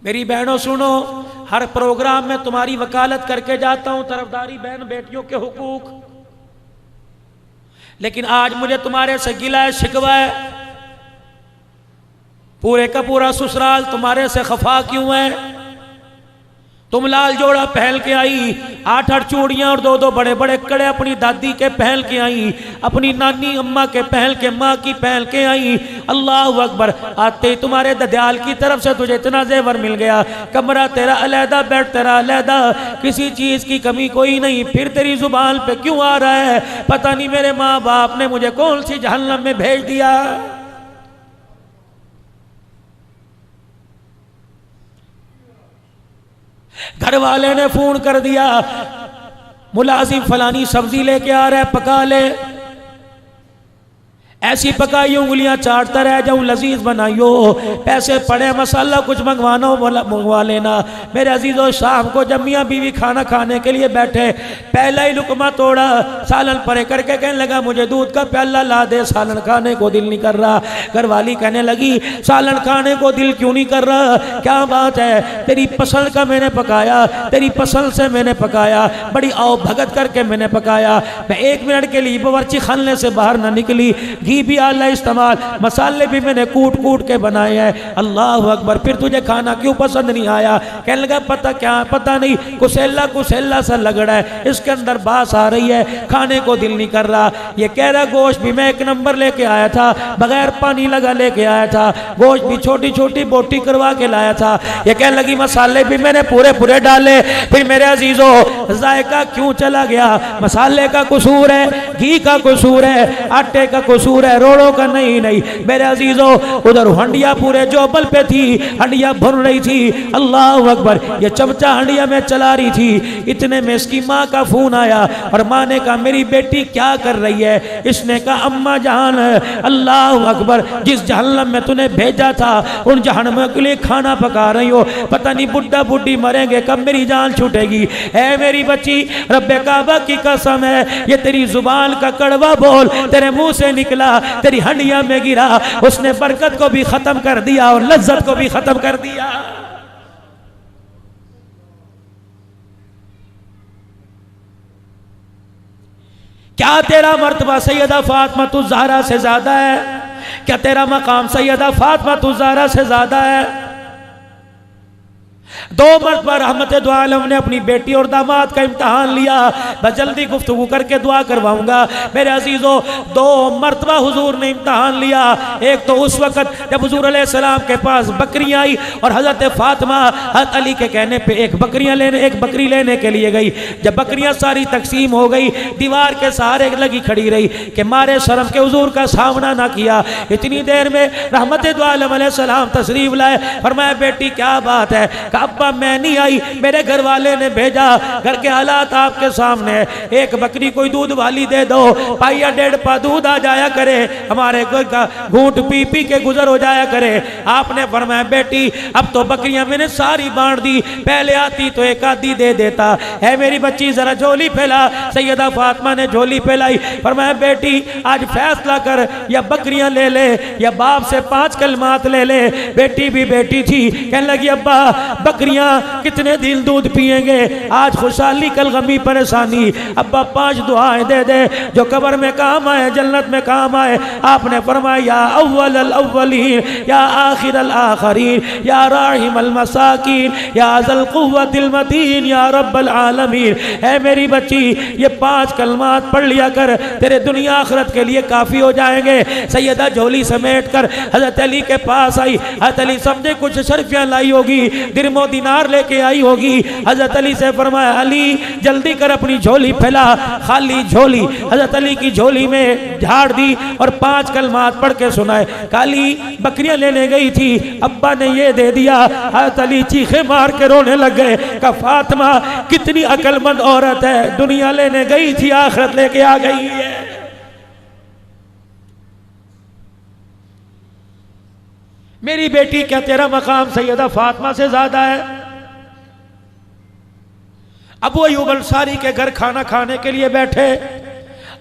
मेरी बहनों सुनो, हर प्रोग्राम में तुम्हारी वकालत करके जाता हूं, तरफदारी बहन बेटियों के हुकूक, लेकिन आज मुझे तुम्हारे से गिला है, शिकवा है। पूरे का पूरा ससुराल तुम्हारे से खफा क्यों है? तुम लाल जोड़ा पहन के आई, 8-8 चूड़ियां और 2-2 बड़े बड़े कड़े अपनी दादी के पहन के आई, अपनी नानी अम्मा के पहन के, माँ की पहन के आई। अल्लाह अकबर। आते ही तुम्हारे ददियाल की तरफ से तुझे इतना जेवर मिल गया, कमरा तेरा अलहदा, बेड तेरा अलहदा, किसी चीज की कमी कोई नहीं। फिर तेरी जुबान पे क्यों आ रहा है? पता नहीं मेरे माँ बाप ने मुझे कौन सी जहन्नम में भेज दिया। घर वाले ने फोन कर दिया, मुलाजिम फलानी सब्जी लेके आ रहा है, पका ले। ऐसी पकाई उंगलियां चाटता रह जाऊं, लजीज बनाइयो। पैसे पड़े, मसाला कुछ मंगवाना हो मंगवा लेना। मेरे अजीजों, शाम को जब मियाँ बीवी खाना खाने के लिए बैठे, पहला ही लुकमा तोड़ा, सालन परे करके कहने लगा मुझे दूध का प्याला ला दे, सालन खाने को दिल नहीं कर रहा। घरवाली कहने लगी सालन खाने को दिल क्यों नहीं कर रहा? क्या बात है? तेरी पसंद का मैंने पकाया, तेरी पसंद से मैंने पकाया, बड़ी आओ भगत करके मैंने पकाया। मैं 1 मिनट के लिए बावर्ची खाने से बाहर ना निकली, घी भी आला इस्तेमाल, मसाले भी मैंने कूट कूट के बनाए हैं। अल्लाह अकबर। फिर तुझे खाना क्यों पसंद नहीं आया? कहने लगा पता क्या, पता नहीं, कुसेला कुसेला सा लग रहा है, इसके अंदर बास आ रही है, खाने को दिल नहीं कर रहा। ये कह रहा गोश्त भी मैं 1 नंबर लेके आया था, बगैर पानी लगा लेके आया था, गोश्त भी छोटी छोटी बोटी करवा के लाया था। ये कहने लगी मसाले भी मैंने पूरे पूरे डाले। फिर मेरे अजीजों, जायका क्यों चला गया? मसाले का कसूर है, घी का कसूर है, आटे का कसूर है, रोड़ों का नहीं। नहीं मेरे अजीजों, उधर हंडिया पूरे जोबल पे थी, हंडिया भर रही थी। अल्लाह अकबर। ये चमचा हंडिया में चला रही थी, इतने में इसकी माँ का फोन आया और माँ ने कहा मेरी बेटी क्या कर रही है? इसने कहा अम्मा जान, अल्लाह अकबर, जिस जहन्नम में तूने भेजा था उन जहन्नम के लिए खाना पका रही हो। पता नहीं बुढ़ा बुढ़ी मरेंगे कब मेरी जान छूटेगी। है मेरी बच्ची, रब्बे काबा की कसम है, ये तेरी जुबान का कड़वा बोल तेरे मुंह से निकला, तेरी हंडिया में गिरा, उसने बरकत को भी खत्म कर दिया और लज्जत को भी खत्म कर दिया। क्या तेरा मर्तबा सैयदा फातिमा तुज़ ज़हरा से ज्यादा है? क्या तेरा मकाम सैयदा फातिमा तुज़ ज़हरा से ज्यादा है? 2 मरतबा रहमत दो आलम ने अपनी बेटी और दामाद का इम्तहान लिया। मैं जल्दी गुफ्तगू करके दुआ करवाऊंगा। मेरे अजीजों, 2 मरतबा हुजूर ने इम्तहान लिया। एक तो उस वक़्त जब हुजूर अलैहिस्सलाम के पास बकरियां आई और हज़रत फातिमा हज़रत अली के कहने पे एक बकरी लेने के लिए गई। जब बकरियां सारी तकसीम हो गई, दीवार के सहारे लगी खड़ी रही कि मारे शर्म के हुजूर का सामना ना किया। इतनी देर में रहमत दो आलम अलैहिस्सलाम तशरीफ लाए। फरमाया बेटी क्या बात है? अब्बा मैं नहीं आई, मेरे घर वाले ने भेजा, घर के हालात आपके सामने, एक बकरी कोई दूध वाली दे दो, पाइया 1.5 पा दूध आ जाया करे, हमारे घर का घूंट पी पी के गुजर हो जाया करे। आपने फरमाया बेटी अब तो बकरियां मैंने सारी बांट दी, पहले आती तो एक आधी दे देता। है मेरी बच्ची जरा झोली फैला। सैयदा फातिमा ने झोली फैलाई। फरमाया बेटी आज फैसला कर, या बकरियां ले ले या बाप से 5 कलमात ले ले। बेटी भी बेटी थी, कहने लगी अब्बा बकरियां कितने दिन दूध पिएंगे, आज खुशहाली कल गमी परेशानी। अब्बा 5 दुआएं दे दे जो कब्र में काम आए, जन्नत में काम आए। आपने फरमाया या अव्वल अल अव्वलीन, या आखिर अल आखरीन, या राहिम अल मसाकीन, या ज़ल कुव्वतिल मतीन, या रब्बल आलमीन। है मेरी बच्ची ये 5 कलमात पढ़ लिया कर, तेरे दुनिया आखिरत के लिए काफी हो जाएंगे। सैयदा झोली समेट कर हजरत अली के पास आई। हजरत अली समझे कुछ शर्फियां लाई होगी, दिरमो दिनार लेके आई होगी। हजरत अली से फरमाया अली जल्दी कर अपनी झोली फैला। खाली झोली हजरत अली की झोली में झाड़ दी और 5 कलमात पढ़ के सुनाए। काली बकरियां लेने गई थी, अब्बा ने ये दे दिया। हजरत अली चीखे मार के रोने लग गए। का फातिमा कितनी अक्लमंद औरत है, दुनिया लेने गई थी आखिरत लेके आ गई है। मेरी बेटी क्या तेरा मकाम सैयदा फातिमा से ज्यादा है? अबू अय्यूब अंसारी के घर खाना खाने के लिए बैठे।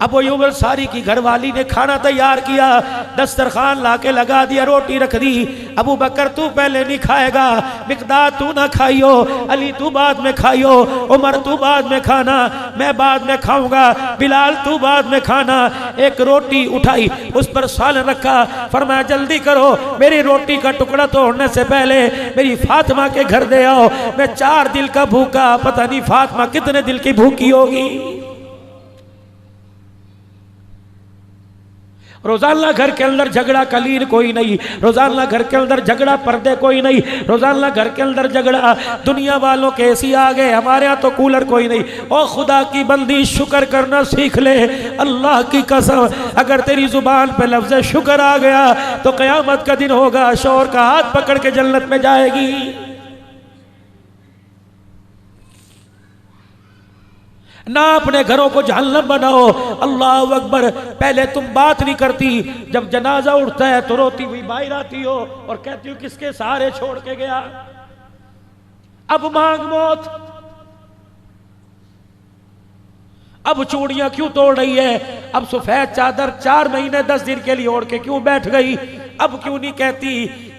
अबू अय्यूब अंसारी की घरवाली ने खाना तैयार किया, दस्तरखान लाके लगा दिया, रोटी रख दी। अबू बकर तू पहले नहीं खाएगा, मिकदाद तू ना खाइयो, अली तू बाद में खाइयो, उमर तू बाद में खाना, मैं बाद में खाऊंगा, बिलाल तू बाद में खाना। एक रोटी उठाई, उस पर सालन रखा, फरमाया जल्दी करो, मेरी रोटी का टुकड़ा तोड़ने से पहले मेरी फातिमा के घर दे आओ, मैं 4 दिल का भूखा, पता नहीं फातिमा कितने दिल की भूखी होगी। रोजाना घर के अंदर झगड़ा कलीन कोई नहीं, रोजाना घर के अंदर झगड़ा पर्दे कोई नहीं, रोजाना घर के अंदर झगड़ा दुनिया वालों के एसी आ गए, हमारे यहाँ तो कूलर कोई नहीं। ओ खुदा की बंदी शुक्र करना सीख ले, अल्लाह की कसम अगर तेरी जुबान पे लफ्ज़ शुक्र आ गया तो क़यामत का दिन होगा, शौहर का हाथ पकड़ के जन्नत में जाएगी। ना अपने घरों को जहन्नम बनाओ। अल्लाह अकबर। पहले तुम बात नहीं करती, जब जनाजा उठता है तो रोती हुई बाहर आती हो और कहती हो किसके सहारे छोड़ के गया, अब मांग मौत। अब चूड़ियां क्यों तोड़ रही है, अब सफेद चादर 4 महीने 10 दिन के लिए ओढ़ के क्यों बैठ गई, अब क्यों नहीं कहती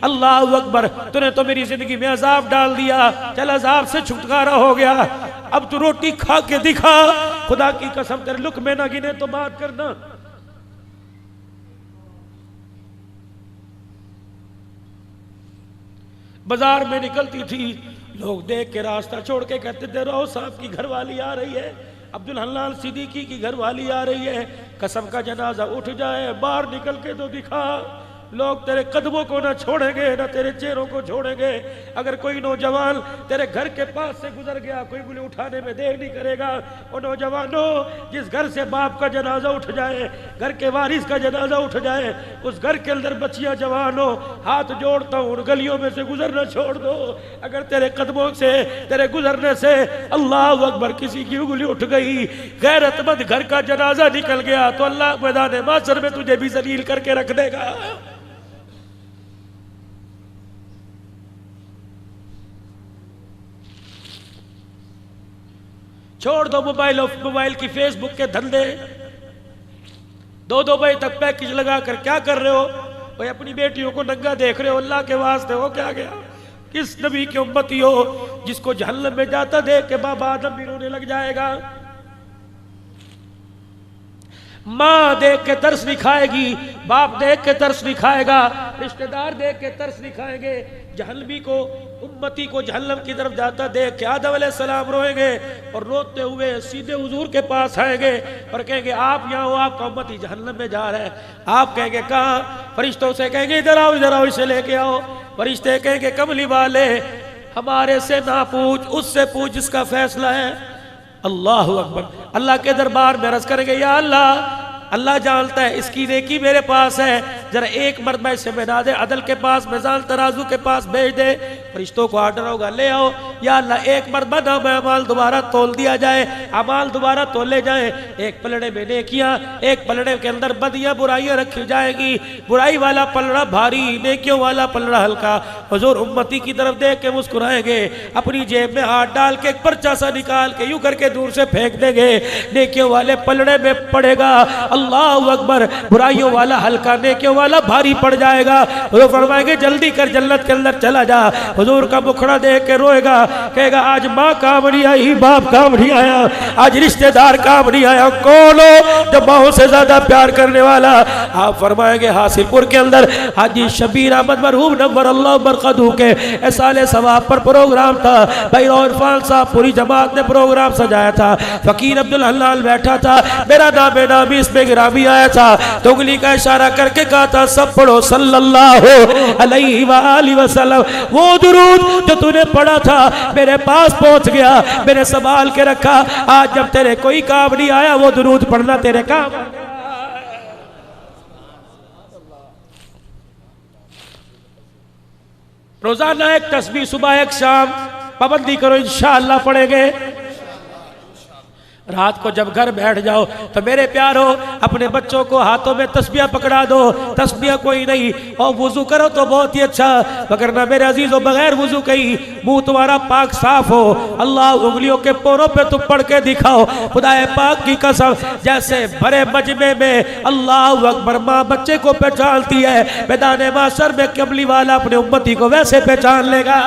अल्लाह अकबर, तूने तो मेरी जिंदगी में अजाब डाल दिया, चल अजाब से छुटकारा हो गया, अब तू रोटी खा के दिखा, खुदा की कसम तेरे लुक़मे ना गिने तो बात करना। बाजार में निकलती थी, लोग देख के रास्ता छोड़ के कहते थे रहो साहब की घरवाली आ रही है, अब्दुल हन्नान सिद्दीकी की घरवाली आ रही है, कसम का जनाजा उठ जाए, बाहर निकल के तो दिखा। लोग तेरे कदमों को ना छोड़ेंगे ना तेरे चेहरों को छोड़ेंगे। अगर कोई नौजवान तेरे घर के पास से गुजर गया, कोई बोले उठाने में देर नहीं करेगा। और नौजवानों, जिस घर से बाप का जनाजा उठ जाए, घर के वारिस का जनाजा उठ जाए, उस घर के अंदर बच्चियां जवान हो, हाथ जोड़ता हूं उन गलियों में से गुजरना छोड़ दो। अगर तेरे कदमों से, तेरे गुजरने से अल्लाह अकबर किसी की उंगली उठ गई, गैरतमंद घर का जनाजा निकल गया, तो अल्लाह मैदान माशर में तुझे भी जलील करके रख देगा। छोड़ दो मोबाइल की फेसबुक के धंधे, 2-2 बजे तक पैकेज लगा कर क्या कर रहे हो भाई, अपनी बेटियों को नंगा देख रहे हो, अल्लाह के वास्ते हो क्या गया। किस नबी की उम्मती हो जिसको जहन्नम में जाता देख के बाबा आदम भी रोने लग जाएगा। माँ देख के तरस नहीं खाएगी, बाप देख के तरस नहीं खाएगा, रिश्तेदार देख के तरस नहीं खाएंगे। जहन्नमी को, उम्मती को जहन्नम की तरफ जाता देख के आदम अलैहिस्सलाम रोएंगे और रोते हुए सीधे हुजूर के पास आएंगे और कहेंगे आप यहाँ हो, आपका उम्मती जहन्नम में जा रहा है। आप कहेंगे कहाँ, फरिश्तों से कहेंगे इधर आओ इसे लेके आओ। फरिश्ते कहेंगे कमली वाले हमारे से ना पूछ, उससे पूछ जिसका फैसला है। अल्लाह अकबर। अल्लाह के दरबार में अर्ज करेंगे या अल्लाह, अल्लाह जानता है इसकी नेकी मेरे पास है, जरा एक मरतबा इसे बना दे, अदल के पास, मिजान तराजू के पास भेज दे। फरिश्तों को आर्डर होगा ले आओ। या अल्लाह एक मरतबा ना में अमाल दोबारा तोल दिया जाए, अमाल दोबारा तोले जाए। एक पलड़े में नेकियां, एक पलड़े के अंदर बदियां बुराइयां रखी जाएगी, बुराई वाला पलड़ा भारी, नेकियों वाला पलड़ा हल्का। हुजूर उम्मती की तरफ देख के मुस्कुराएंगे, अपनी जेब में हाथ डाल के एक पर्चा सा निकाल के यूं करके दूर से फेंक देंगे, नेकियों वाले पलड़े में पड़ेगा। अल्लाह अकबर। बुराइयों वाला हल्का, नेकियों वाला भारी पड़ जाएगा। वो फरमाएंगे जल्दी कर, जन्नत के अंदर चला जा। हुजूर का मुखड़ा देख के रोएगा, कहेगा आज माँ काम नहीं आई, बाप काम नहीं आया, आज रिश्तेदार काम नहीं आया। कौन हो जो माँ से ज्यादा प्यार करने वाला? आप फरमाएंगे हासिलपुर के अंदर हाजी शबीर अहमद मरहूम नव्वर अल्लाह बरकतहू के साले सवाब पर प्रोग्राम था। भाई इरफान साहब पूरी जमात ने प्रोग्राम सजाया था, फकीर अब्दुल हलाल बैठा था, मेरा नाम नामी इसमें गिरामी आया था, तो उंगली का इशारा करके कहा था सब पढ़ो सल्लल्लाहु अलैहि वसल्लम। वो दुरूद जो तूने पढ़ा था मेरे पास पहुंच गया, मैंने संभाल के रखा। आज जब तेरे कोई काम नहीं आया, वो दुरूद पढ़ना तेरे काम। रोजाना एक तस्बीह सुबह एक शाम पाबंदी करो, इंशाअल्लाह पढ़ेंगे। रात को जब घर बैठ जाओ तो मेरे प्यारो अपने बच्चों को हाथों में तस्बिया पकड़ा दो, तस्बिया कोई नहीं, और वुजू करो तो बहुत ही अच्छा, मगर ना मेरे अजीजों बगैर वुजू कहीं मुंह तुम्हारा पाक साफ हो, अल्लाह उंगलियों के पोरों पे तुम पढ़ के दिखाओ, खुदाए पाक की कसम, जैसे भरे मजमे में अल्लाह अकबर माँ बच्चे को पहचानती है, मैदान माशर में कमली वाला अपने उम्मती को वैसे पहचान लेगा।